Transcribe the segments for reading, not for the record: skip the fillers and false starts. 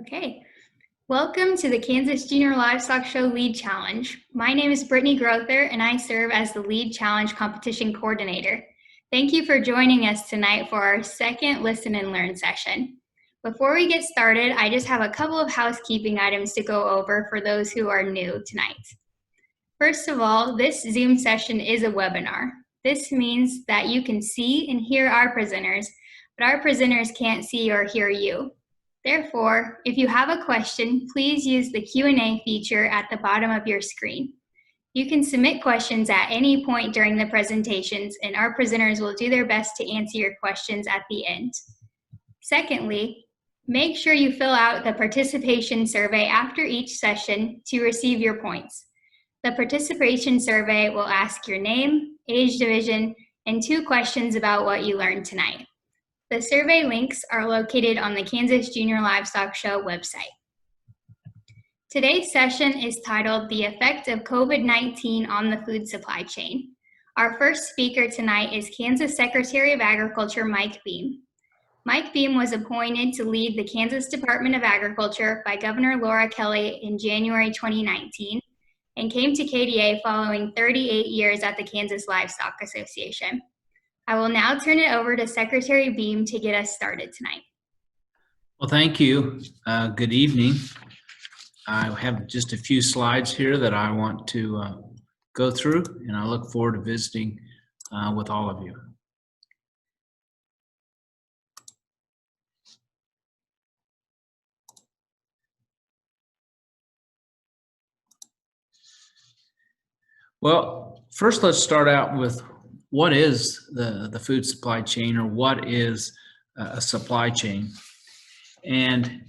Okay, welcome to the Kansas Junior Livestock Show Lead Challenge. My name is Brittany Grother and I serve as the Lead Challenge Competition Coordinator. Thank you for joining us tonight for our second Listen and Learn session. Before we get started, I just have a couple of housekeeping items to go over for those who are new tonight. First of all, this Zoom session is a webinar. This means that you can see and hear our presenters, but our presenters can't see or hear you. Therefore, if you have a question, please use the Q&A feature at the bottom of your screen. You can submit questions at any point during the presentations, and our presenters will do their best to answer your questions at the end. Secondly, make sure you fill out the participation survey after each session to receive your points. The participation survey will ask your name, age division, and 2 questions about what you learned tonight. The survey links are located on the Kansas Junior Livestock Show website. Today's session is titled The Effect of COVID-19 on the Food Supply Chain. Our first speaker tonight is Kansas Secretary of Agriculture, Mike Beam. Mike Beam was appointed to lead the Kansas Department of Agriculture by Governor Laura Kelly in January 2019 and came to KDA following 38 years at the Kansas Livestock Association. I will now turn it over to Secretary Beam to get us started tonight. Well, thank you. Good evening. I have just a few slides here that I want to go through, and I look forward to visiting with all of you. Well, first let's start out with what is the food supply chain, or what is a supply chain? And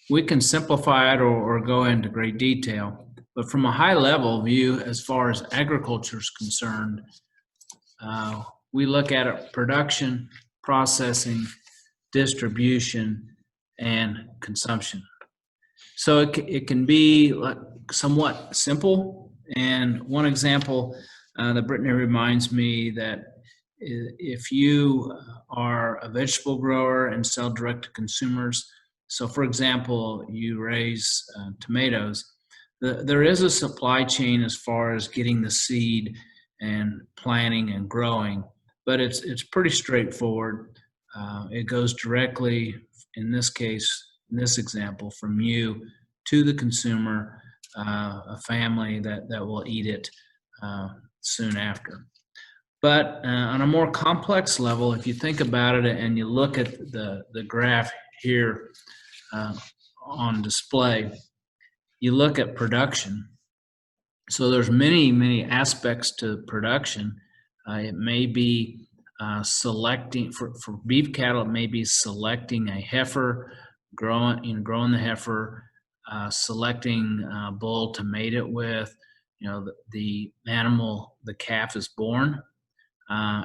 we can simplify it or go into great detail, but from a high level view, as far as agriculture is concerned, we look at it: production, processing, distribution, and consumption. So it can be somewhat simple. And one example that Brittany reminds me that if you are a vegetable grower and sell direct to consumers, so for example, you raise tomatoes, there is a supply chain as far as getting the seed and planting and growing, but it's pretty straightforward. It goes directly, in this case, in this example, from you to the consumer, a family that will eat it soon after. But on a more complex level, if you think about it and you look at the graph here on display, you look at production. So there's many aspects to production. It may be selecting, for beef cattle, it may be selecting a heifer, growing the heifer, selecting a bull to mate it with. The animal, the calf is born.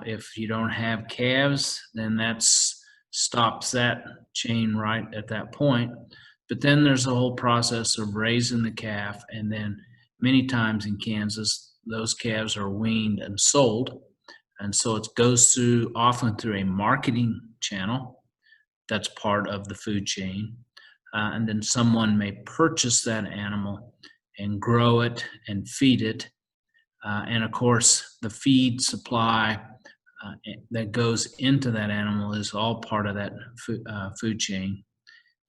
If you don't have calves, then that stops that chain right at that point. But then there's a whole process of raising the calf, and then many times in Kansas, those calves are weaned and sold. And so it goes often through a marketing channel that's part of the food chain. And then someone may purchase that animal and grow it and feed it. And of course, the feed supply that goes into that animal is all part of that food chain.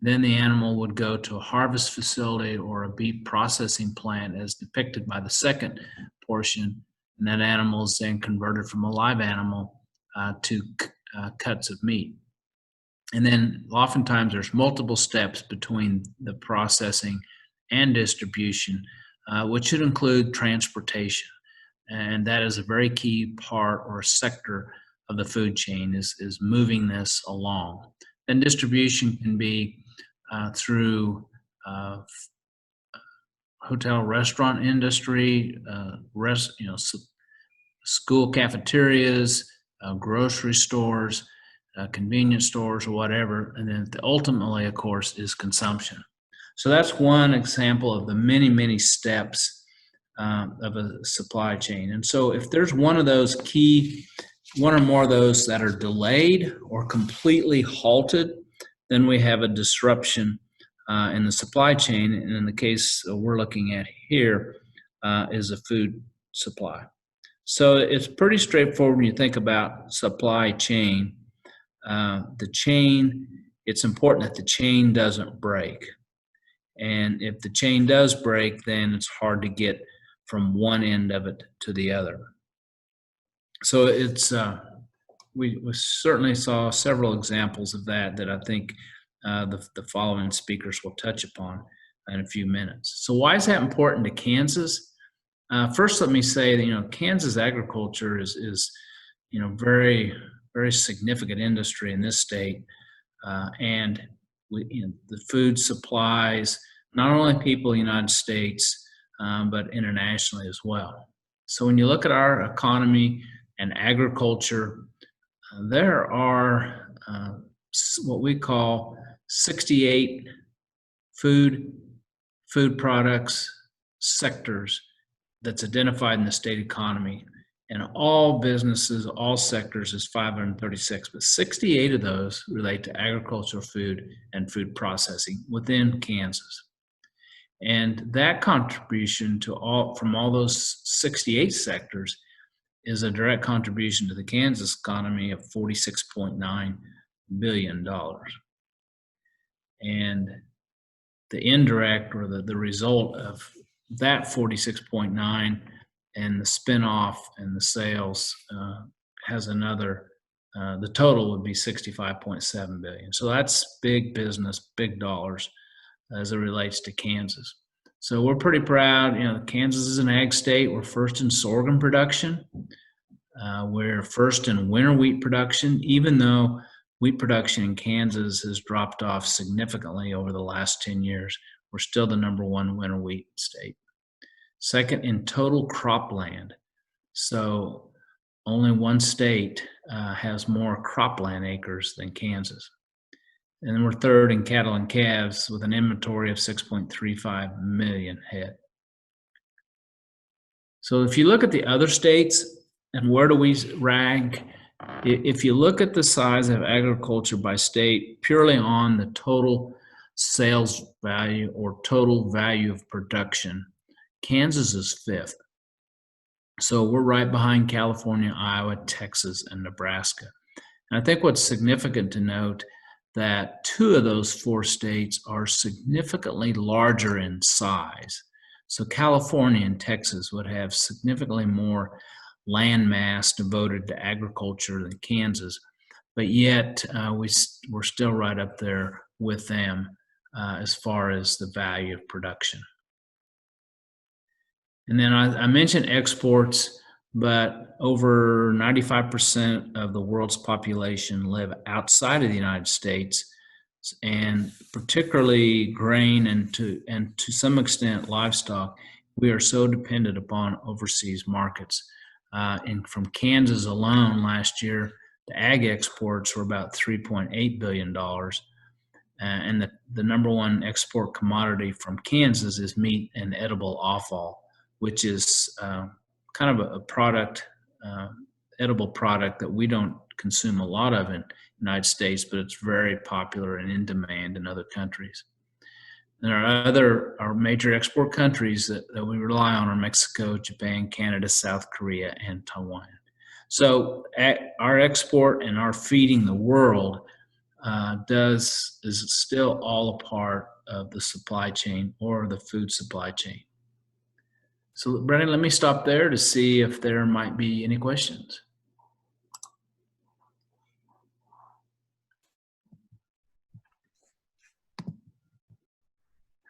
Then the animal would go to a harvest facility or a beef processing plant, as depicted by the second portion. And that animal is then converted from a live animal to cuts of meat. And then oftentimes there's multiple steps between the processing and distribution, which should include transportation. And that is a very key part or sector of the food chain, is moving this along. Then distribution can be through hotel restaurant industry, school cafeterias, grocery stores, convenience stores, or whatever. And then ultimately, of course, is consumption. So that's one example of the many steps of a supply chain. And so if there's one or more of those that are delayed or completely halted, then we have a disruption in the supply chain, and in the case we're looking at here, is the food supply. So it's pretty straightforward when you think about supply chain. The chain, it's important that the chain doesn't break. And if the chain does break, then it's hard to get from one end of it to the other. So it's we certainly saw several examples of that I think the following speakers will touch upon in a few minutes. So why is that important to Kansas? First, let me say that Kansas agriculture is very, very significant industry in this state, and the food supplies not only people in the United States but internationally as well. So when you look at our economy and agriculture, there are what we call 68 food products sectors that's identified in the state economy. And all businesses, all sectors is 536, but 68 of those relate to agricultural food and food processing within Kansas. And that contribution from all those 68 sectors is a direct contribution to the Kansas economy of $46.9 billion. And the indirect, or the result of that 46.9 and the spinoff and the sales has another, the total would be 65.7 billion. So that's big business, big dollars as it relates to Kansas. So we're pretty proud. Kansas is an ag state. We're first in sorghum production. We're first in winter wheat production, even though wheat production in Kansas has dropped off significantly over the last 10 years. We're still the #1 winter wheat state. Second in total cropland. So only one state has more cropland acres than Kansas. And then we're third in cattle and calves with an inventory of 6.35 million head. So if you look at the other states and where do we rank, if you look at the size of agriculture by state purely on the total sales value or total value of production, Kansas is 5th. So we're right behind California, Iowa, Texas, and Nebraska. And I think what's significant to note that 2 of those 4 states are significantly larger in size. So California and Texas would have significantly more land mass devoted to agriculture than Kansas, but yet we're still right up there with them as far as the value of production. And then I mentioned exports, but over 95% of the world's population live outside of the United States, and particularly grain and to some extent livestock. We are so dependent upon overseas markets. And from Kansas alone last year, the ag exports were about $3.8 billion. And the #1 export commodity from Kansas is meat and edible offal, which is kind of a product, edible product that we don't consume a lot of in the United States, but it's very popular and in demand in other countries. And our major export countries that we rely on are Mexico, Japan, Canada, South Korea, and Taiwan. So our export and our feeding the world is still all a part of the supply chain or the food supply chain. So Brennan, let me stop there to see if there might be any questions.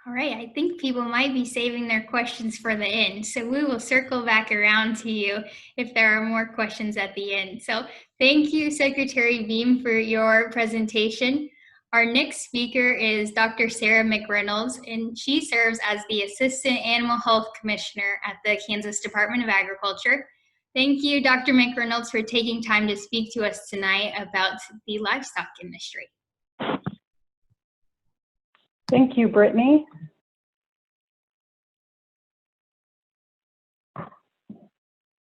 All right, I think people might be saving their questions for the end, so we will circle back around to you if there are more questions at the end. So thank you, Secretary Beam, for your presentation. Our next speaker is Dr. Sara McReynolds, and she serves as the Assistant Animal Health Commissioner at the Kansas Department of Agriculture. Thank you, Dr. McReynolds, for taking time to speak to us tonight about the livestock industry. Thank you, Brittany.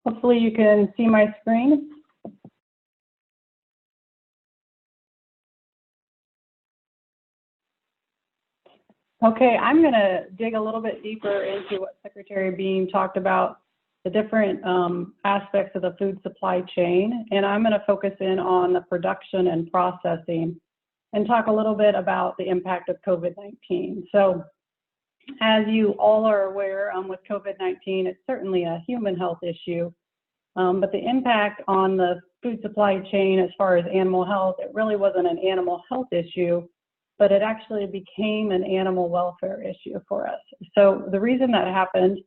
Hopefully you can see my screen. Okay, I'm going to dig a little bit deeper into what Secretary Bean talked about, the different aspects of the food supply chain, and I'm going to focus in on the production and processing and talk a little bit about the impact of COVID-19. So as you all are aware, with COVID-19, it's certainly a human health issue, but the impact on the food supply chain as far as animal health, it really wasn't an animal health issue, but it actually became an animal welfare issue for us. So the reason that happened,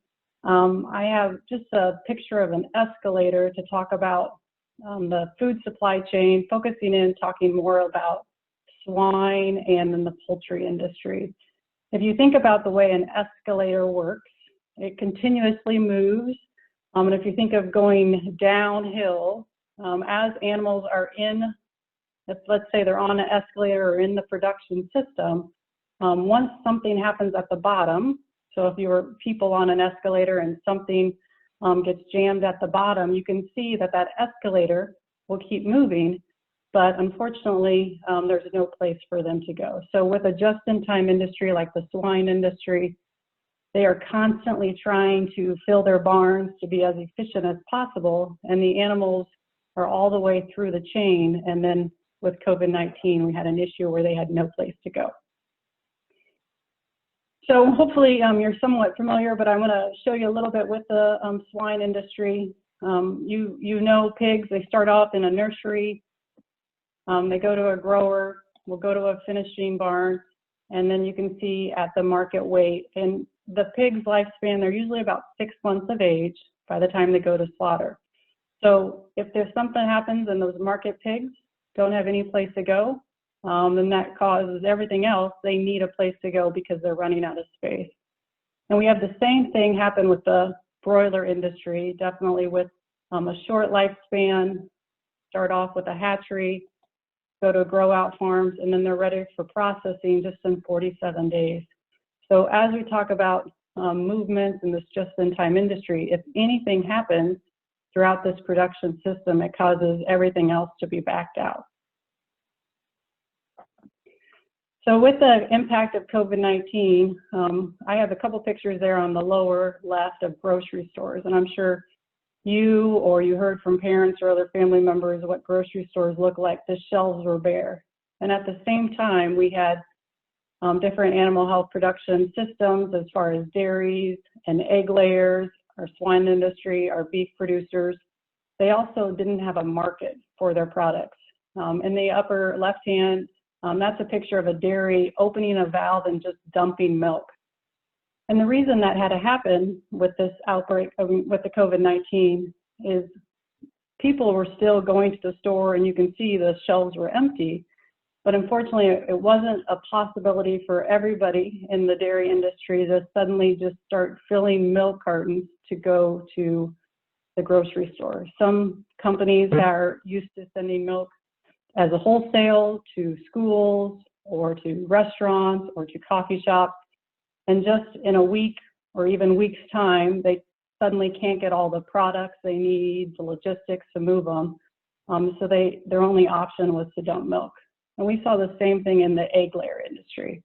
I have just a picture of an escalator to talk about the food supply chain, focusing in, talking more about swine and then the poultry industry. If you think about the way an escalator works, it continuously moves. And if you think of going downhill, as animals are in, let's say they're on an escalator or in the production system, once something happens at the bottom, so if you were people on an escalator and something gets jammed at the bottom, you can see that that escalator will keep moving, but unfortunately, there's no place for them to go. So with a just-in-time industry like the swine industry, they are constantly trying to fill their barns to be as efficient as possible, and the animals are all the way through the chain, and then with COVID-19, we had an issue where they had no place to go. So hopefully you're somewhat familiar, but I'm going to show you a little bit with the swine industry. You know pigs, they start off in a nursery, they go to a grower, will go to a finishing barn, and then you can see at the market weight. And the pig's lifespan, they're usually about 6 months of age by the time they go to slaughter. So if there's something happens and those market pigs don't have any place to go, then that causes everything else. They need a place to go because they're running out of space. And we have the same thing happen with the broiler industry, definitely with a short lifespan, start off with a hatchery, go to grow out farms, and then they're ready for processing just in 47 days. So as we talk about movements in this just-in-time industry, if anything happens throughout this production system, it causes everything else to be backed out. So with the impact of COVID-19, I have a couple pictures there on the lower left of grocery stores, and I'm sure you or you heard from parents or other family members what grocery stores look like. The shelves were bare. And at the same time, we had different animal health production systems as far as dairies and egg layers, our swine industry, our beef producers. They also didn't have a market for their products. In the upper left hand, that's a picture of a dairy opening a valve and just dumping milk. And the reason that had to happen with this outbreak, with the COVID-19, is people were still going to the store, and you can see the shelves were empty. But unfortunately, it wasn't a possibility for everybody in the dairy industry to suddenly just start filling milk cartons to go to the grocery store. Some companies are used to sending milk as a wholesale to schools or to restaurants or to coffee shops. And just in a week or even weeks' time, they suddenly can't get all the products they need, the logistics to move them. So their only option was to dump milk. And we saw the same thing in the egg layer industry.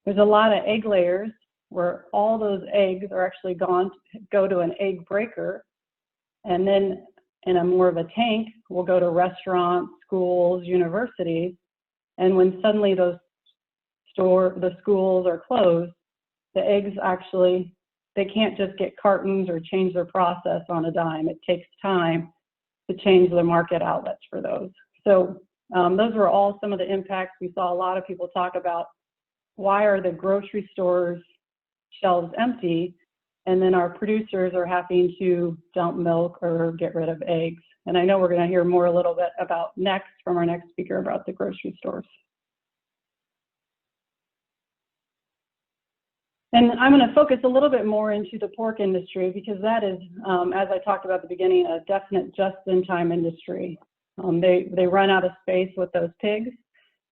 There's a lot of egg layers where all those eggs are actually go to an egg breaker, and then in a more of a tank will go to restaurants, schools, universities. And when suddenly the schools are closed, the eggs actually, they can't just get cartons or change their process on a dime. It takes time to change the market outlets for those. So those were all some of the impacts. We saw a lot of people talk about why are the grocery stores shelves empty, and then our producers are having to dump milk or get rid of eggs. And I know we're going to hear more a little bit about next from our next speaker about the grocery stores. And I'm going to focus a little bit more into the pork industry because that is, as I talked about at the beginning, a definite just-in-time industry. They run out of space with those pigs,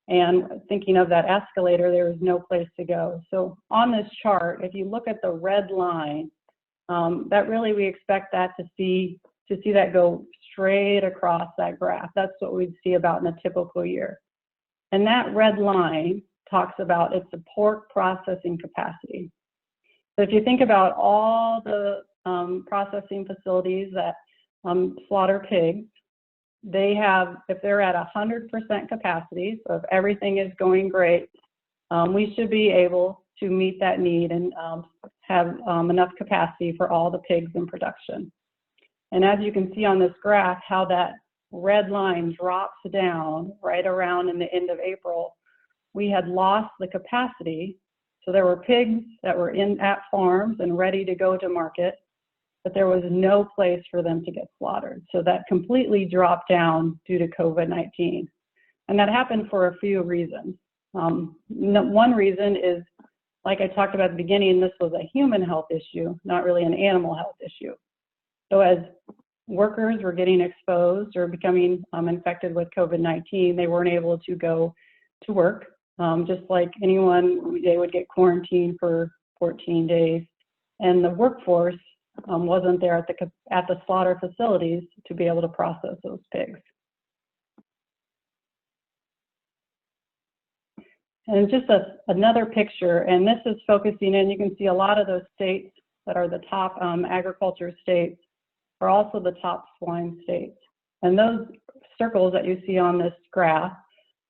and thinking of that escalator, there is no place to go. So on this chart, if you look at the red line, that really we expect that to see that go straight across that graph. That's what we'd see about in a typical year. And that red line talks about it's the pork processing capacity. So if you think about all the processing facilities that slaughter pigs, they have, if they're at 100% capacity, so if everything is going great, we should be able to meet that need and have enough capacity for all the pigs in production. And as you can see on this graph, how that red line drops down right around in the end of April, we had lost the capacity. So there were pigs that were at farms and ready to go to market, but there was no place for them to get slaughtered. So that completely dropped down due to COVID-19. And that happened for a few reasons. One reason is, like I talked about at the beginning, this was a human health issue, not really an animal health issue. So as workers were getting exposed or becoming infected with COVID-19, they weren't able to go to work. Just like anyone, they would get quarantined for 14 days. And the workforce wasn't there at the slaughter facilities to be able to process those pigs. And just another picture, and this is focusing in, you can see a lot of those states that are the top agriculture states are also the top swine states. And those circles that you see on this graph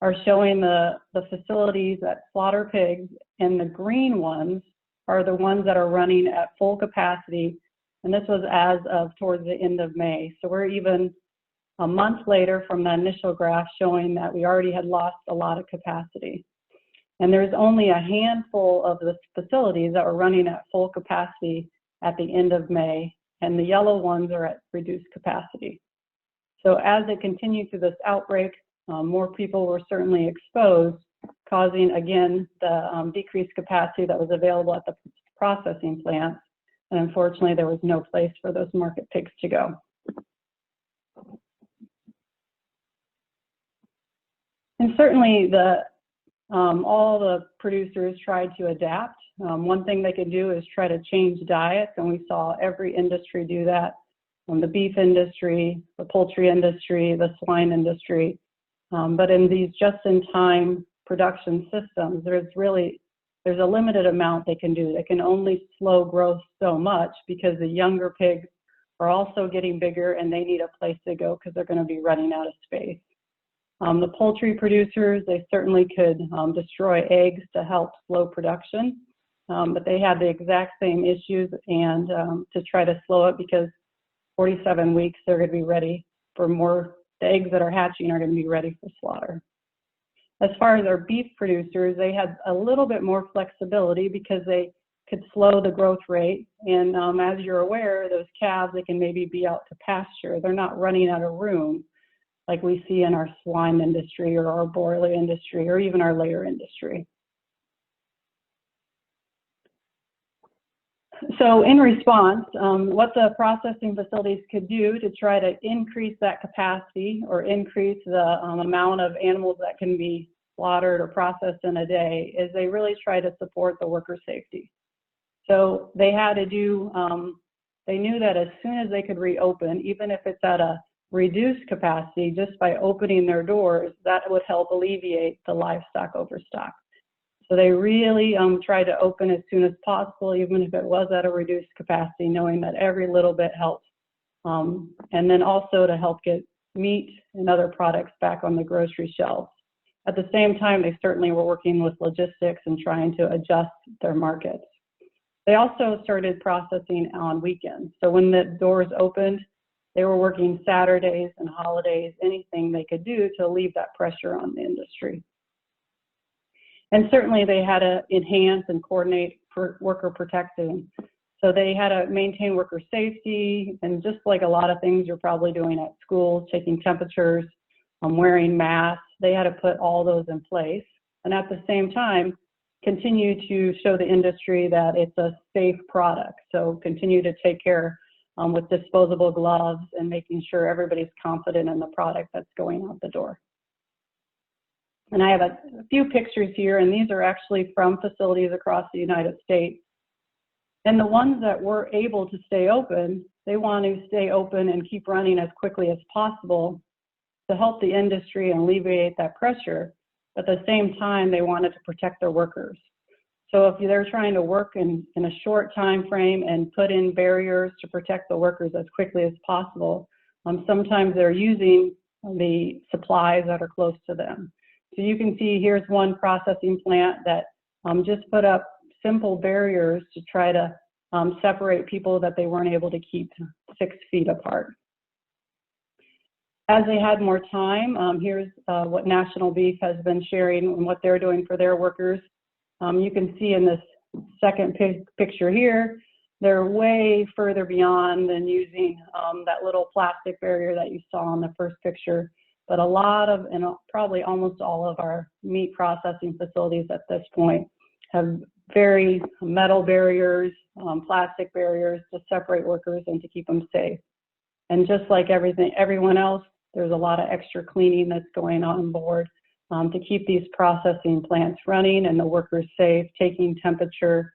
are showing the facilities that slaughter pigs, and the green ones are the ones that are running at full capacity. And this was as of towards the end of May. So we're even a month later from the initial graph showing that we already had lost a lot of capacity. And there's only a handful of the facilities that were running at full capacity at the end of May, and the yellow ones are at reduced capacity. So as it continued through this outbreak, more people were certainly exposed, causing, again, the decreased capacity that was available at the processing plants. And unfortunately, there was no place for those market pigs to go. And certainly, all the producers tried to adapt. One thing they could do is try to change diets, and we saw every industry do that. The beef industry, the poultry industry, the swine industry. But in these just-in-time production systems, there's a limited amount they can do. They can only slow growth so much because the younger pigs are also getting bigger and they need a place to go because they're going to be running out of space. The poultry producers, they certainly could destroy eggs to help slow production, but they had the exact same issues, and to try to slow it, because 47 weeks they're going to be ready for more. The eggs that are hatching are going to be ready for slaughter. As far as our beef producers, they had a little bit more flexibility because they could slow the growth rate. And as you're aware, those calves, they can maybe be out to pasture. They're not running out of room like we see in our swine industry or our broiler industry or even our layer industry. So in response, what the processing facilities could do to try to increase that capacity or increase the amount of animals that can be slaughtered or processed in a day is they really try to support the worker safety. So they had to do, they knew that as soon as they could reopen, even if it's at a reduced capacity, just by opening their doors, that would help alleviate the livestock overstock. So they really tried to open as soon as possible, even if it was at a reduced capacity, knowing that every little bit helps. And then also to help get meat and other products back on the grocery shelves. At the same time, they certainly were working with logistics and trying to adjust their markets. They also started processing on weekends. So when the doors opened, they were working Saturdays and holidays, anything they could do to relieve that pressure on the industry. And certainly they had to enhance and coordinate worker protection. So they had to maintain worker safety, and just like a lot of things you're probably doing at school, taking temperatures, wearing masks, they had to put all those in place. And at the same time, continue to show the industry that it's a safe product. So continue to take care with disposable gloves and making sure everybody's confident in the product that's going out the door. And I have a few pictures here, and these are actually from facilities across the United States. And the ones that were able to stay open, they want to stay open and keep running as quickly as possible to help the industry and alleviate that pressure. but at the same time, they wanted to protect their workers. So if they're trying to work in a short time frame and put in barriers to protect the workers as quickly as possible, sometimes they're using the supplies that are close to them. So you can see here's one processing plant that just put up simple barriers to try to separate people that they weren't able to keep 6 feet apart. As they had more time, here's what National Beef has been sharing and what they're doing for their workers. You can see in this second picture here, they're way further beyond than using that little plastic barrier that you saw in the first picture. But a lot of, and probably almost all of our meat processing facilities at this point have very metal barriers, plastic barriers to separate workers and to keep them safe. And just like everyone else, there's a lot of extra cleaning that's going on board to keep these processing plants running and the workers safe, taking temperature,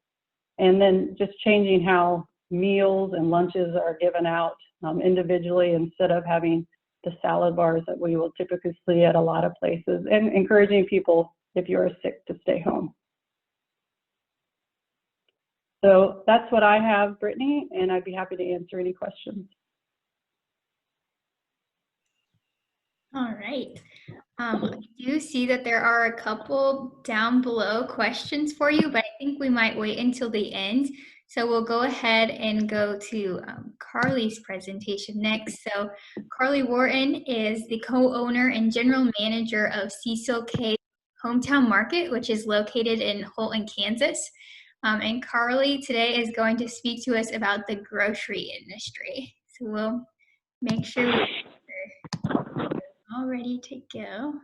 and then just changing how meals and lunches are given out individually instead of having the salad bars that we will typically see at a lot of places, and encouraging people, if you are sick, to stay home. So that's what I have, Brittany, and I'd be happy to answer any questions. All right. I do see that there are a couple down below questions for you, but I think we might wait until the end. So we'll go ahead and go to Carly's presentation next. So Carly Whorton is the co-owner and general manager of Cecil K Hometown Market, which is located in Whorton, Kansas. And Carly today is going to speak to us about the grocery industry. So we'll make sure we're all ready to go.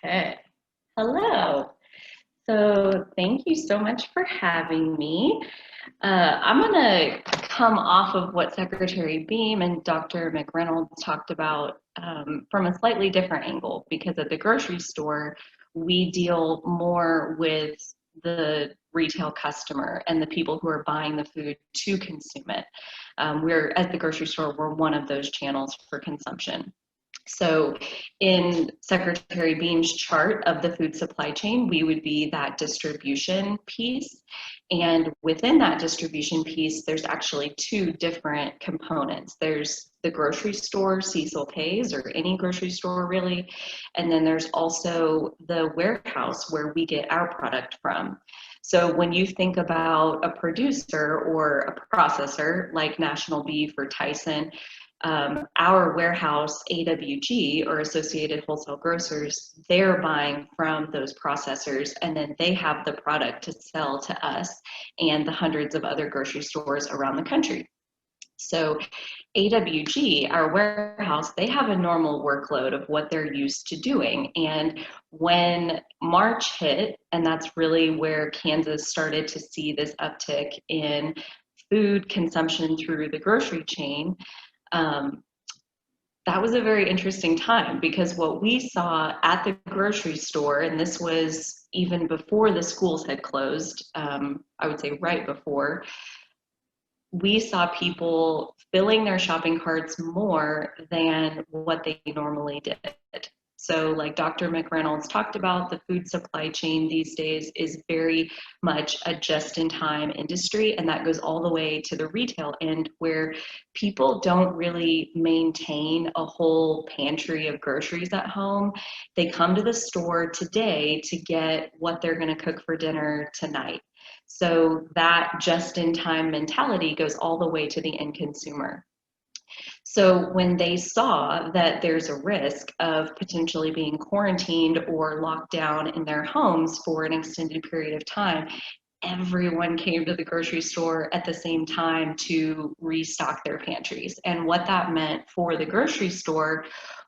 Okay. Hello. So thank you so much for having me. I'm going to come off of what Secretary Beam and Dr. McReynolds talked about from a slightly different angle, because at the grocery store, we deal more with the retail customer and the people who are buying the food to consume it. We're at the grocery store, we're one of those channels for consumption. So in Secretary Beam's chart of the food supply chain, we would be that distribution piece. And within that distribution piece, there's actually 2 different components. There's the grocery store, Cecil K's, or any grocery store really. And then there's also the warehouse where we get our product from. So when you think about a producer or a processor like National Beef or Tyson, our warehouse, AWG, or Associated Wholesale Grocers, they're buying from those processors, and then they have the product to sell to us and the hundreds of other grocery stores around the country. So AWG, our warehouse, they have a normal workload of what they're used to doing. And when March hit, and that's really where Kansas started to see this uptick in food consumption through the grocery chain, that was a very interesting time, because what we saw at the grocery store, and this was even before the schools had closed, I would say right before, we saw people filling their shopping carts more than what they normally did. So like Dr. McReynolds talked about, the food supply chain these days is very much a just-in-time industry, and that goes all the way to the retail end, where people don't really maintain a whole pantry of groceries at home. They come to the store today to get what they're going to cook for dinner tonight. So that just-in-time mentality goes all the way to the end consumer. So when they saw that there's a risk of potentially being quarantined or locked down in their homes for an extended period of time, everyone came to the grocery store at the same time to restock their pantries. And what that meant for the grocery store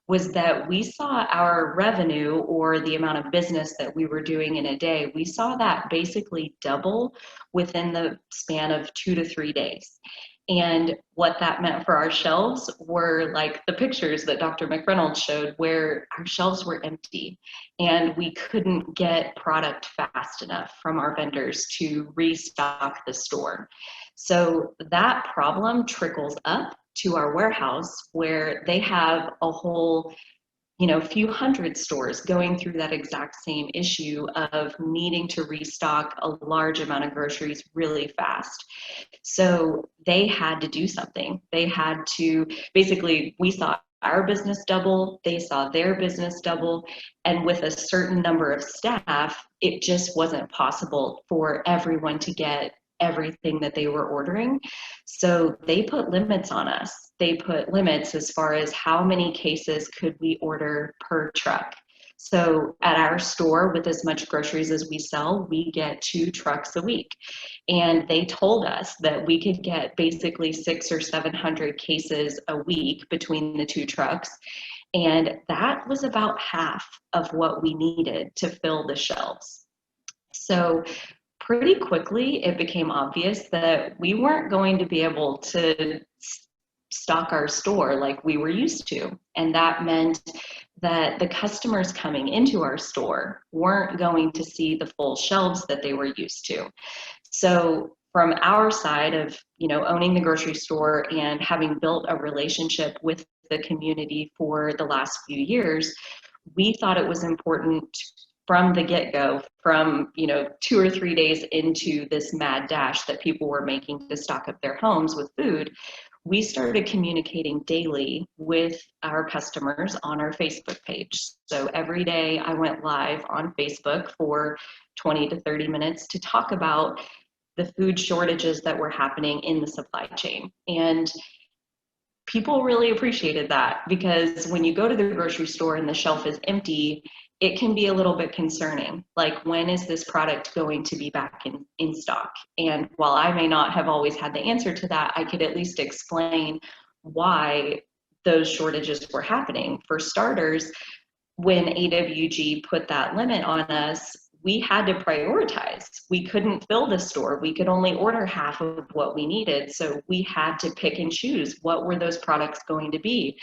was that we saw our revenue, or the amount of business that we were doing in a day, we saw that basically double within the span of 2 to 3 days. And what that meant for our shelves were like the pictures that Dr. McReynolds showed, where our shelves were empty and we couldn't get product fast enough from our vendors to restock the store. So that problem trickles up to our warehouse, where they have a whole few hundred stores going through that exact same issue of needing to restock a large amount of groceries really fast. So they had to do something. They had to, basically, we saw our business double, they saw their business double, and with a certain number of staff, it just wasn't possible for everyone to get everything that they were ordering. So they put limits on us. They put limits as far as how many cases could we order per truck. So at our store, with as much groceries as we sell, we get 2 trucks a week. And they told us that we could get basically 600 or 700 cases a week between the 2 trucks. And that was about half of what we needed to fill the shelves. So pretty quickly, it became obvious that we weren't going to be able to stock our store like we were used to. And that meant that the customers coming into our store weren't going to see the full shelves that they were used to. So from our side of, owning the grocery store and having built a relationship with the community for the last few years, we thought it was important from the get-go, from 2 or 3 days into this mad dash that people were making to stock up their homes with food, we started communicating daily with our customers on our Facebook page. So every day I went live on Facebook for 20 to 30 minutes to talk about the food shortages that were happening in the supply chain. And people really appreciated that, because when you go to the grocery store and the shelf is empty, it can be a little bit concerning. Like, when is this product going to be back in stock? And while I may not have always had the answer to that, I could at least explain why those shortages were happening. For starters, when AWG put that limit on us, we had to prioritize. We couldn't fill the store. We could only order half of what we needed. So we had to pick and choose what were those products going to be.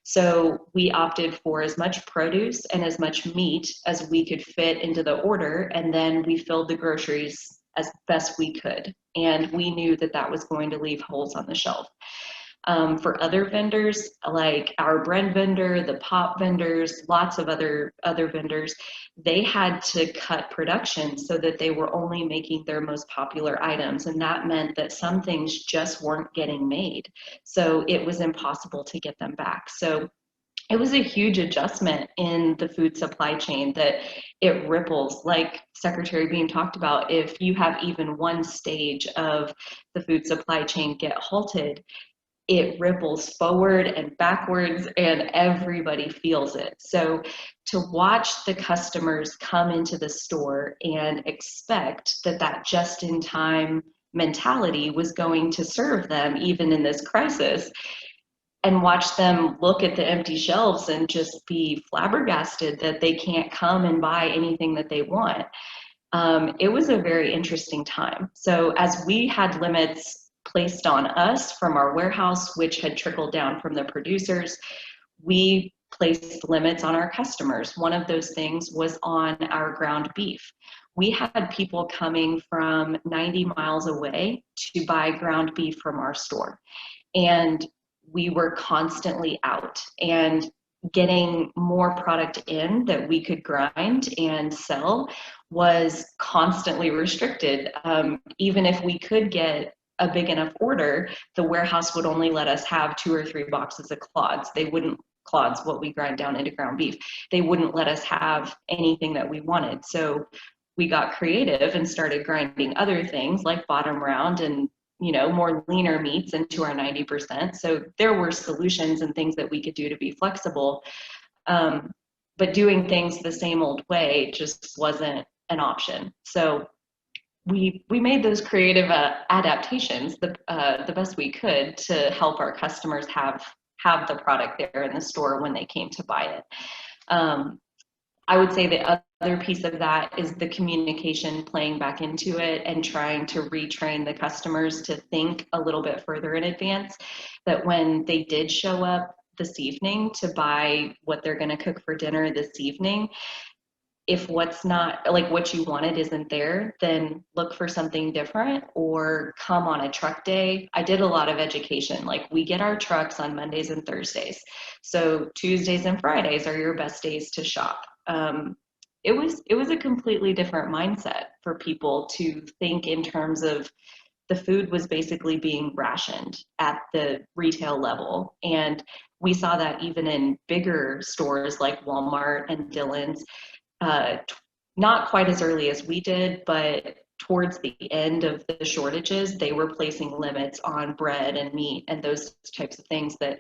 So we opted for as much produce and as much meat as we could fit into the order, and then we filled the groceries as best we could. And we knew that that was going to leave holes on the shelf. For other vendors, like our bread vendor, the pop vendors, lots of other vendors, they had to cut production so that they were only making their most popular items. And that meant that some things just weren't getting made. So it was impossible to get them back. So it was a huge adjustment in the food supply chain, that it ripples, like Secretary Beam talked about. If you have even one stage of the food supply chain get halted, it ripples forward and backwards, and everybody feels it. So to watch the customers come into the store and expect that just-in-time mentality was going to serve them even in this crisis, and watch them look at the empty shelves and just be flabbergasted that they can't come and buy anything that they want, it was a very interesting time. So as we had limits placed on us from our warehouse, which had trickled down from the producers, we placed limits on our customers. One of those things was on our ground beef. We had people coming from 90 miles away to buy ground beef from our store. And we were constantly out, and getting more product in that we could grind and sell was constantly restricted. Even if we could get a big enough order, the warehouse would only let us have 2 or 3 boxes of clods. They wouldn't, clods, what we grind down into ground beef, they wouldn't let us have anything that we wanted. So we got creative and started grinding other things like bottom round and more leaner meats into our 90%. So there were solutions and things that we could do to be flexible. But doing things the same old way just wasn't an option. So we made those creative adaptations the best we could to help our customers have the product there in the store when they came to buy it. I would say the other piece of that is the communication playing back into it and trying to retrain the customers to think a little bit further in advance, that when they did show up this evening to buy what they're going to cook for dinner this evening, if what's not like what you wanted isn't there, then look for something different or come on a truck day. I did a lot of education. Like, we get our trucks on Mondays and Thursdays. So Tuesdays and Fridays are your best days to shop. It was a completely different mindset for people to think in terms of the food was basically being rationed at the retail level. And we saw that even in bigger stores like Walmart and Dillon's. Not quite as early as we did, but towards the end of the shortages, they were placing limits on bread and meat and those types of things that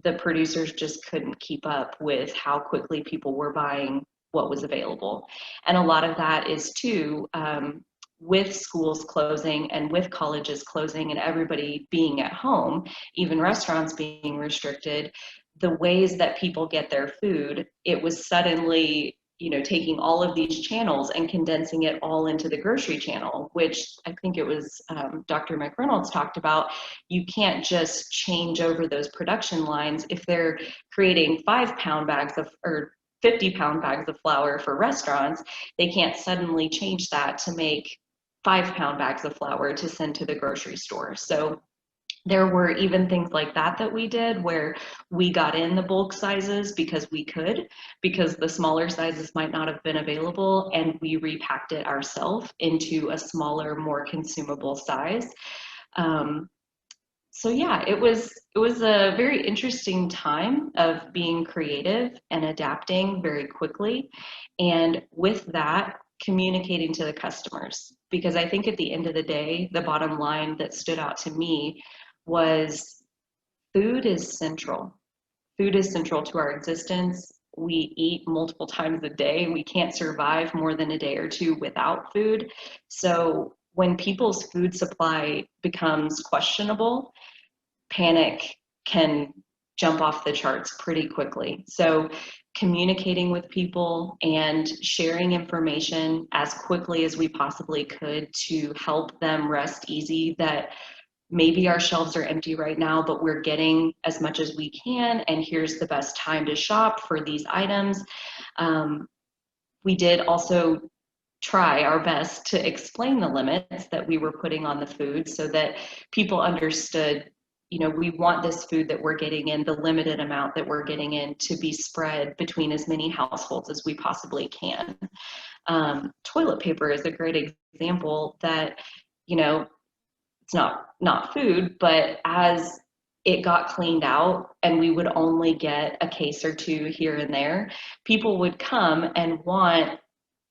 the producers just couldn't keep up with how quickly people were buying what was available. And a lot of that is too, with schools closing and with colleges closing and everybody being at home, even restaurants being restricted, the ways that people get their food, it was suddenly, taking all of these channels and condensing it all into the grocery channel, which I think it was Dr. McReynolds talked about. You can't just change over those production lines. If they're creating 5-pound bags or 50-pound bags of flour for restaurants, they can't suddenly change that to make 5-pound bags of flour to send to the grocery store. So there were even things like that we did where we got in the bulk sizes because we could, because the smaller sizes might not have been available, and we repacked it ourselves into a smaller, more consumable size. So yeah, it was a very interesting time of being creative and adapting very quickly, and with that, communicating to the customers. Because I think at the end of the day, the bottom line that stood out to me was food is central. Food is central to our existence. We eat multiple times a day. We can't survive more than a day or two without food. So when people's food supply becomes questionable, panic can jump off the charts pretty quickly. So communicating with people and sharing information as quickly as we possibly could to help them rest easy that maybe our shelves are empty right now, but we're getting as much as we can, and here's the best time to shop for these items. We did also try our best to explain the limits that we were putting on the food so that people understood, we want this food that we're getting in, the limited amount that we're getting in, to be spread between as many households as we possibly can. Toilet paper is a great example that, it's not food, but as it got cleaned out and we would only get a case or two here and there, people would come and want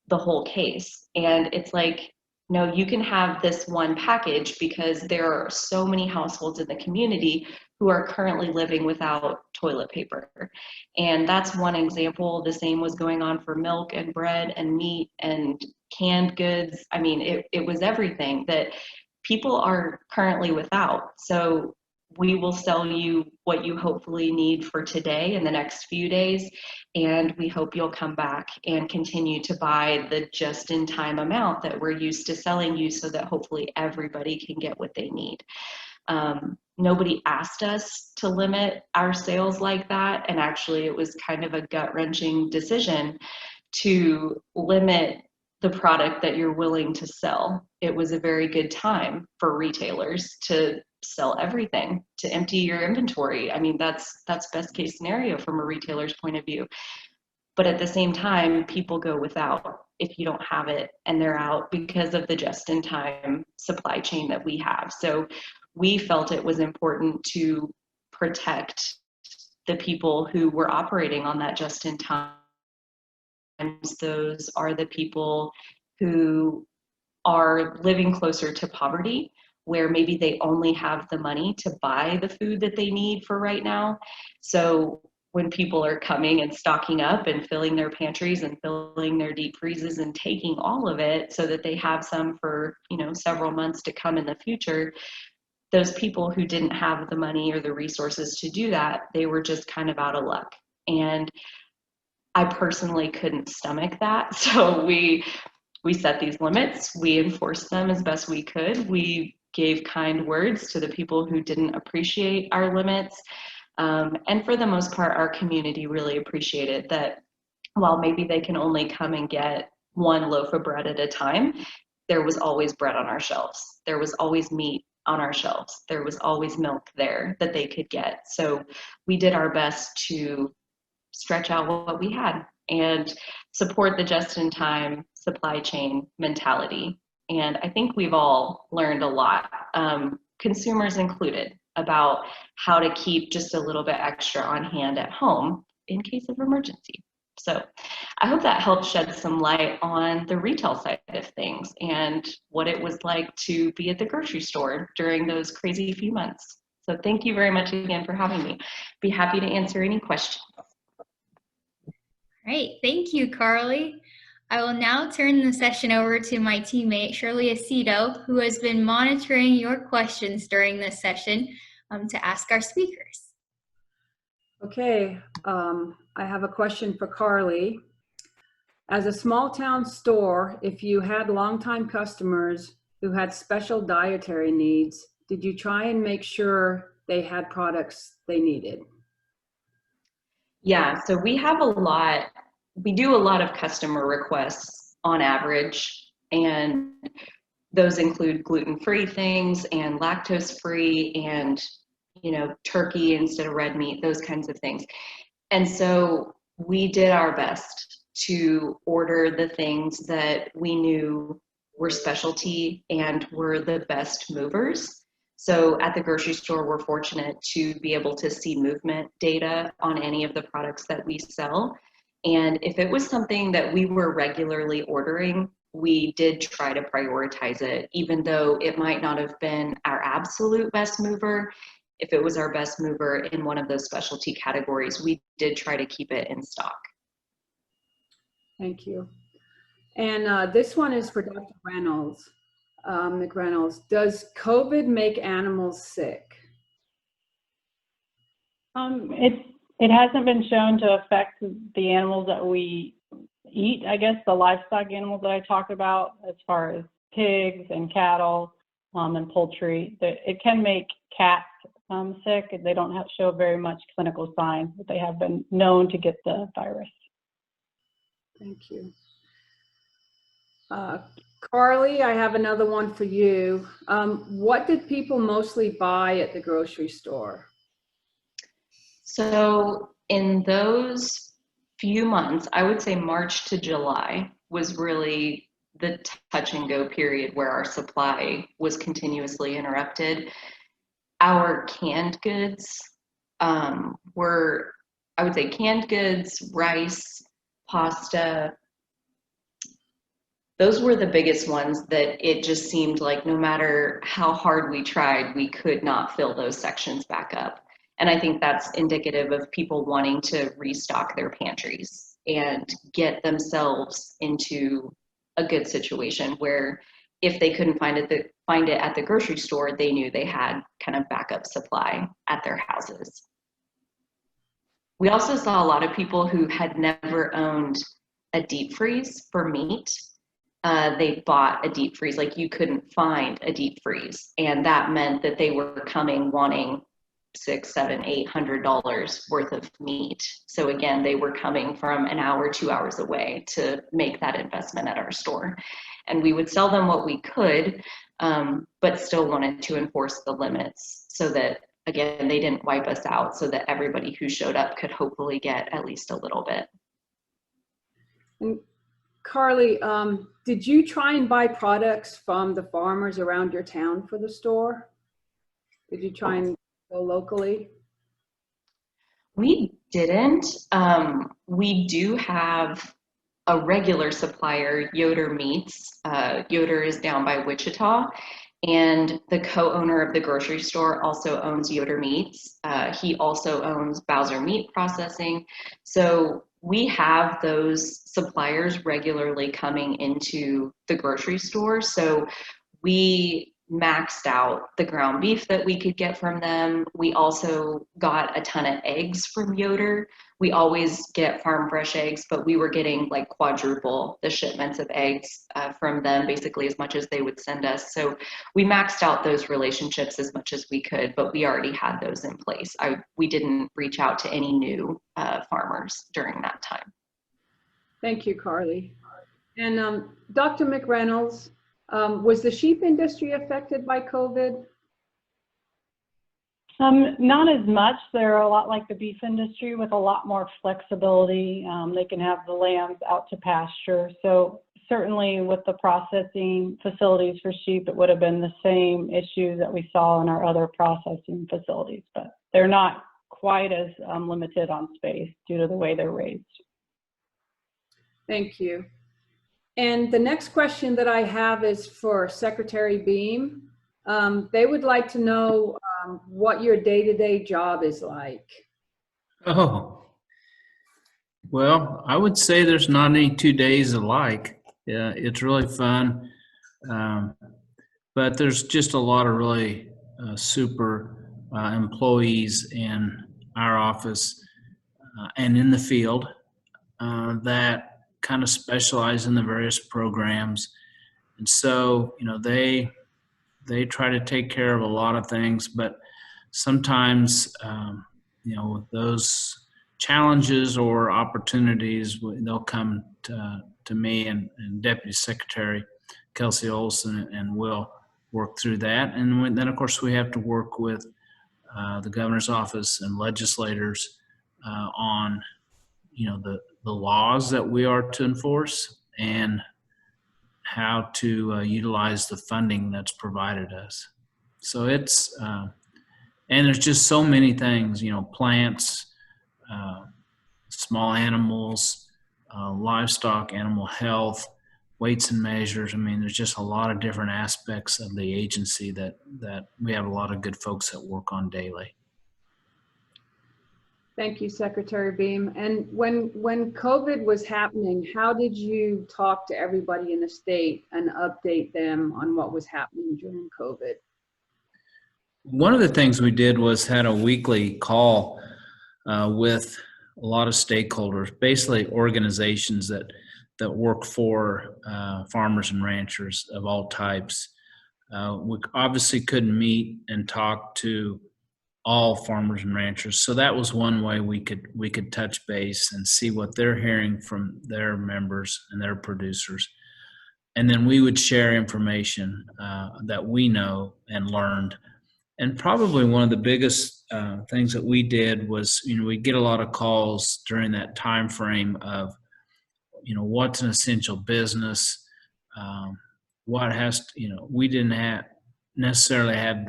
the whole case. And it's like, no, you can have this one package because there are so many households in the community who are currently living without toilet paper. And that's one example. The same was going on for milk and bread and meat and canned goods. I mean, it was everything that people are currently without. So we will sell you what you hopefully need for today and the next few days, and we hope you'll come back and continue to buy the just-in-time amount that we're used to selling you so that hopefully everybody can get what they need. Nobody asked us to limit our sales like that, and actually it was kind of a gut-wrenching decision to limit the product that you're willing to sell. It was a very good time for retailers to sell everything, to empty your inventory. I mean, that's best case scenario from a retailer's point of view. But at the same time, people go without if you don't have it, and they're out because of the just-in-time supply chain that we have. So we felt it was important to protect the people who were operating on that just-in-time. Those are the people who are living closer to poverty, where maybe they only have the money to buy the food that they need for right now. So when people are coming and stocking up and filling their pantries and filling their deep freezes and taking all of it so that they have some for, several months to come in the future, those people who didn't have the money or the resources to do that, they were just kind of out of luck. And I personally couldn't stomach that. So we set these limits. We enforced them as best we could. We gave kind words to the people who didn't appreciate our limits. And for the most part, our community really appreciated that while maybe they can only come and get one loaf of bread at a time, there was always bread on our shelves. There was always meat on our shelves. There was always milk there that they could get. So we did our best to stretch out what we had and support the just-in-time supply chain mentality. And I think we've all learned a lot, consumers included, about how to keep just a little bit extra on hand at home in case of emergency. So I hope that helps shed some light on the retail side of things and what it was like to be at the grocery store during those crazy few months. So thank you very much again for having me. Be happy to answer any questions. Great, thank you, Carly. I will now turn the session over to my teammate, Shirley Aceto, who has been monitoring your questions during this session to ask our speakers. Okay, I have a question for Carly. As a small town store, if you had longtime customers who had special dietary needs, did you try and make sure they had products they needed? Yeah, so we do a lot of customer requests on average, and those include gluten-free things and lactose-free and, turkey instead of red meat, those kinds of things. And so we did our best to order the things that we knew were specialty and were the best movers. So at the grocery store, we're fortunate to be able to see movement data on any of the products that we sell. And if it was something that we were regularly ordering, we did try to prioritize it, even though it might not have been our absolute best mover. If it was our best mover in one of those specialty categories, we did try to keep it in stock. Thank you. And this one is for Dr. Reynolds. McReynolds, does COVID make animals sick? It hasn't been shown to affect the animals that we eat. I guess the livestock animals that I talked about, as far as pigs and cattle and poultry, it can make cats sick. They don't show very much clinical signs, but they have been known to get the virus. Thank you. Carly, I have another one for you. What did people mostly buy at the grocery store? So in those few months, I would say March to July was really the touch and go period where our supply was continuously interrupted. Our canned goods were, I would say, canned goods, rice, pasta. Those were the biggest ones that it just seemed like no matter how hard we tried, we could not fill those sections back up. And I think that's indicative of people wanting to restock their pantries and get themselves into a good situation where if they couldn't find it at the grocery store, they knew they had kind of backup supply at their houses. We also saw a lot of people who had never owned a deep freeze for meat. They bought a deep freeze, like you couldn't find a deep freeze. And that meant that they were coming wanting $600, $700, $800 worth of meat. So again, they were coming from an hour, 2 hours away to make that investment at our store. And we would sell them what we could, but still wanted to enforce the limits so that, again, they didn't wipe us out, so that everybody who showed up could hopefully get at least a little bit. And Carly, did you try and buy products from the farmers around your town for the store? Did you try and go locally? We didn't. We do have a regular supplier, Yoder Meats. Yoder is down by Wichita, and the co-owner of the grocery store also owns Yoder Meats. He also owns Bowser Meat Processing. So we have those suppliers regularly coming into the grocery store. So we maxed out the ground beef that we could get from them. We also got a ton of eggs from Yoder. We always get farm fresh eggs, but we were getting like quadruple the shipments of eggs from them, basically as much as they would send us. So we maxed out those relationships as much as we could, but we already had those in place. We didn't reach out to any new farmers during that time. Thank you, Carly. And Dr. McReynolds, was the sheep industry affected by COVID? Not as much. They're a lot like the beef industry with a lot more flexibility. They can have the lambs out to pasture. So certainly with the processing facilities for sheep, it would have been the same issues that we saw in our other processing facilities, but they're not quite as limited on space due to the way they're raised. Thank you. And the next question that I have is for Secretary Beam. They would like to know what your day-to-day job is like. Oh, well, I would say there's not any 2 days alike. Yeah, it's really fun. But there's just a lot of really super employees in our office and in the field that kind of specialize in the various programs. And so, they try to take care of a lot of things, but sometimes, with those challenges or opportunities, they'll come to me and Deputy Secretary Kelsey Olson, and we'll work through that. And then, of course, we have to work with the governor's office and legislators on, the laws that we are to enforce and how to utilize the funding that's provided us. So it's, and there's just so many things, plants, small animals, livestock, animal health, weights and measures. I mean, there's just a lot of different aspects of the agency that we have a lot of good folks that work on daily. Thank you, Secretary Beam. And when COVID was happening, how did you talk to everybody in the state and update them on what was happening during COVID? One of the things we did was had a weekly call with a lot of stakeholders, basically organizations that work for farmers and ranchers of all types. We obviously couldn't meet and talk to all farmers and ranchers, so that was one way we could touch base and see what they're hearing from their members and their producers, and then we would share information that we know and learned. And probably one of the biggest things that we did was, we get a lot of calls during that time frame of, what's an essential business, what has, we didn't necessarily have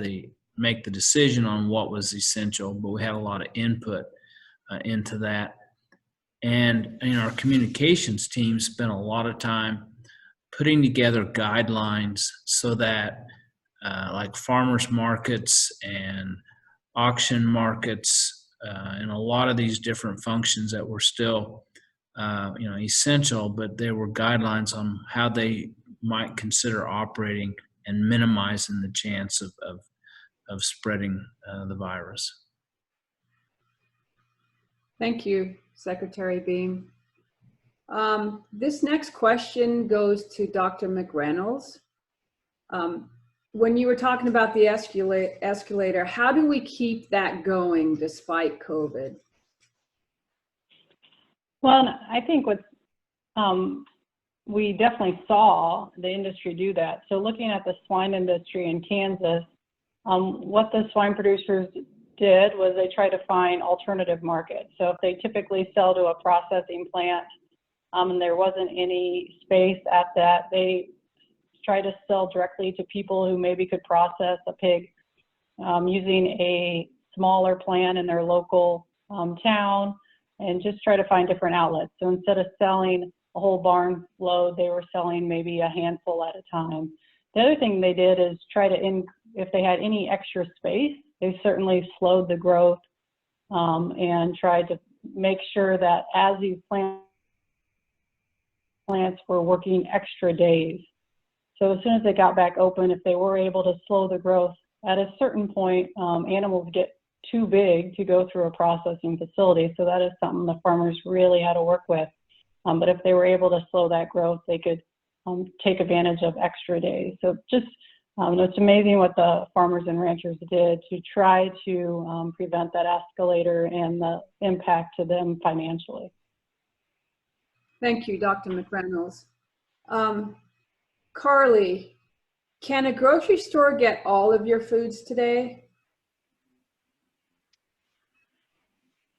make the decision on what was essential, but we had a lot of input into that. And our communications team spent a lot of time putting together guidelines so that like farmers markets and auction markets and a lot of these different functions that were still essential, but there were guidelines on how they might consider operating and minimizing the chance of spreading the virus. Thank you, Secretary Beam. This next question goes to Dr. McReynolds. When you were talking about the escalator, how do we keep that going despite COVID? Well, I think we definitely saw the industry do that. So looking at the swine industry in Kansas, what the swine producers did was they tried to find alternative markets. So if they typically sell to a processing plant and there wasn't any space at that, they try to sell directly to people who maybe could process a pig using a smaller plant in their local town, and just try to find different outlets. So instead of selling a whole barn load, they were selling maybe a handful at a time. The other thing they did is try to, if they had any extra space, they certainly slowed the growth and tried to make sure that as these plants were working extra days, So as soon as they got back open, if they were able to slow the growth, at a certain point, animals get too big to go through a processing facility. So that is something the farmers really had to work with. But if they were able to slow that growth, they could take advantage of extra days. So just, it's amazing what the farmers and ranchers did to try to prevent that escalator and the impact to them financially. Thank you, Dr. McReynolds. Carly, can a grocery store get all of your foods today?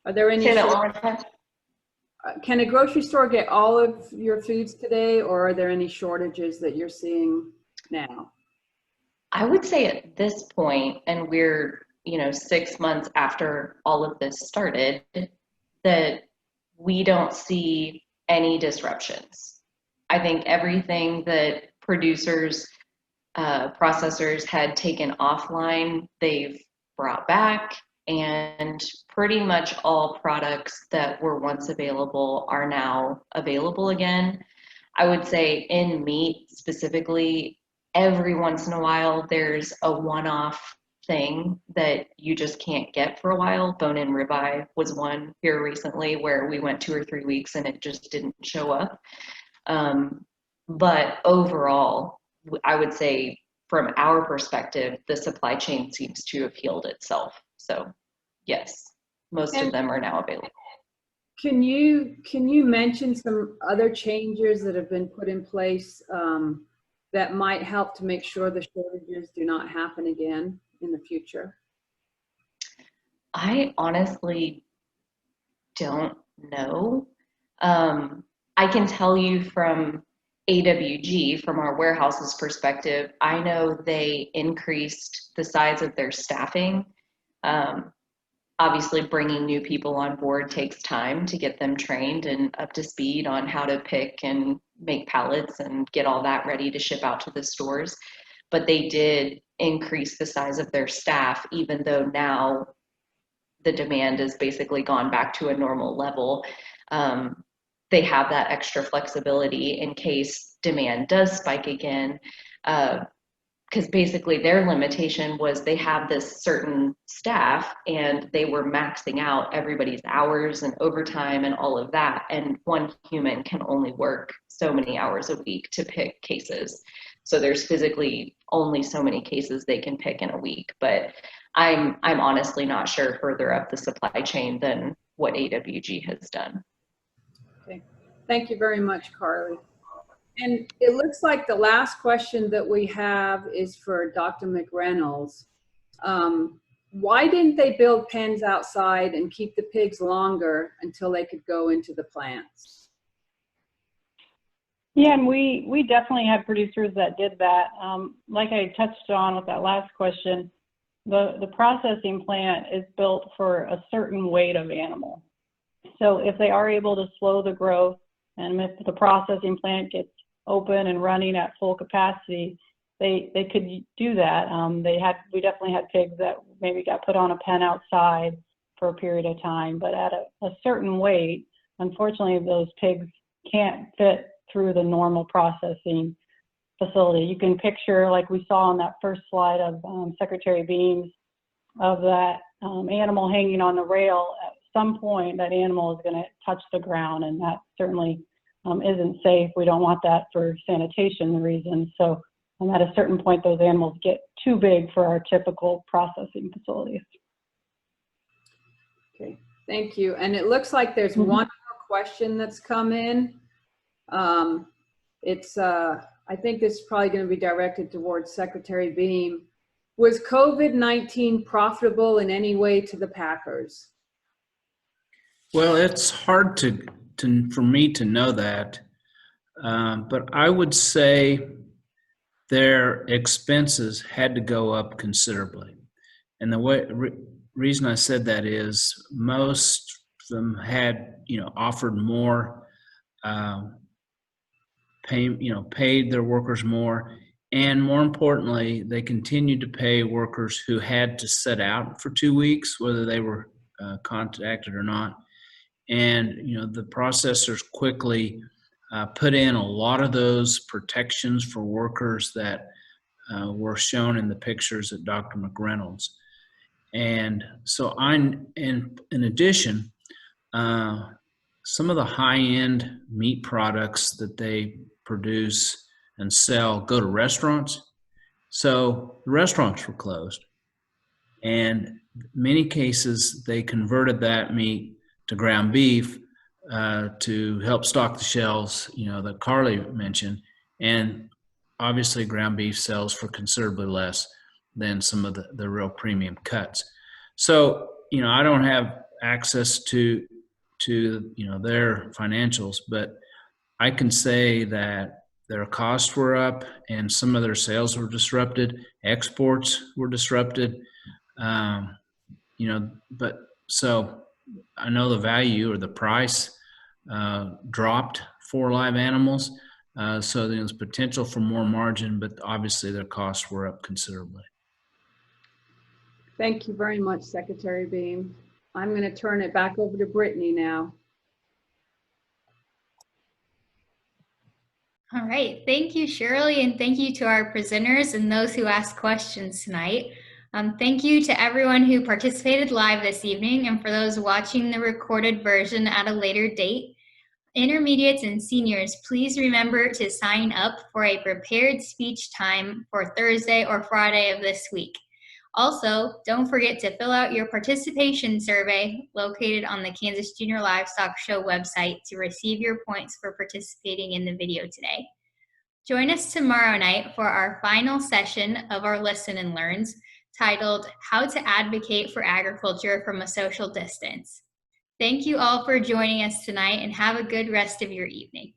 Are there any? Say that one more time. Can a grocery store get all of your foods today, or are there any shortages that you're seeing now? I would say at this point, and we're 6 months after all of this started, that we don't see any disruptions. I think everything that producers, processors had taken offline, they've brought back, and pretty much all products that were once available are now available again. I would say in meat specifically, every once in a while there's a one-off thing that you just can't get for a while. Bone-in ribeye was one here recently where we went 2 or 3 weeks and it just didn't show up. But overall, I would say from our perspective, the supply chain seems to have healed itself. So yes, most of them are now available. Can you mention some other changes that have been put in place that might help to make sure the shortages do not happen again in the future? I honestly don't know. I can tell you from AWG, from our warehouse's perspective, I know they increased the size of their staffing. Obviously, bringing new people on board takes time to get them trained and up to speed on how to pick and make pallets and get all that ready to ship out to the stores. But they did increase the size of their staff, even though now the demand has basically gone back to a normal level. They have that extra flexibility in case demand does spike again. Because basically their limitation was they have this certain staff and they were maxing out everybody's hours and overtime and all of that. And one human can only work so many hours a week to pick cases. So there's physically only so many cases they can pick in a week. But I'm honestly not sure further up the supply chain than what AWG has done. Okay, thank you very much, Carly. And it looks like the last question that we have is for Dr. McReynolds. Why didn't they build pens outside and keep the pigs longer until they could go into the plants? Yeah, and we definitely had producers that did that. Like I touched on with that last question, the processing plant is built for a certain weight of animal. So if they are able to slow the growth, and if the processing plant gets open and running at full capacity, they could do that. We definitely had pigs that maybe got put on a pen outside for a period of time, but at a certain weight, unfortunately, those pigs can't fit through the normal processing facility. You can picture, like we saw on that first slide of Secretary Beams, of that animal hanging on the rail. At some point, that animal is going to touch the ground, and that certainly isn't safe. We don't want that for sanitation reasons. So at a certain point, those animals get too big for our typical processing facilities. Okay, thank you. And it looks like there's one more question that's come in. I think this is probably going to be directed towards Secretary Beam. Was COVID-19 profitable in any way to the packers? Well, it's hard for me to know that, but I would say their expenses had to go up considerably. And the reason I said that is most of them had, offered more, paid their workers more, and more importantly, they continued to pay workers who had to sit out for 2 weeks, whether they were contacted or not. And the processors quickly put in a lot of those protections for workers that were shown in the pictures at Dr. McReynolds. And so in addition, some of the high-end meat products that they produce and sell go to restaurants. So the restaurants were closed. And in many cases, they converted that meat to ground beef to help stock the shelves, that Carly mentioned. And obviously ground beef sells for considerably less than some of the real premium cuts. So, I don't have access to their financials, but I can say that their costs were up and some of their sales were disrupted. Exports were disrupted. But so I know the value or the price dropped for live animals. So there's potential for more margin, but obviously their costs were up considerably. Thank you very much, Secretary Beam. I'm going to turn it back over to Brittany now. All right, thank you, Shirley, and thank you to our presenters and those who asked questions tonight. Thank you to everyone who participated live this evening and for those watching the recorded version at a later date. Intermediates and seniors, please remember to sign up for a prepared speech time for Thursday or Friday of this week. Also, don't forget to fill out your participation survey located on the Kansas Junior Livestock Show website to receive your points for participating in the video today. Join us tomorrow night for our final session of our Listen and Learns, titled How to Advocate for Agriculture from a Social Distance. Thank you all for joining us tonight and have a good rest of your evening.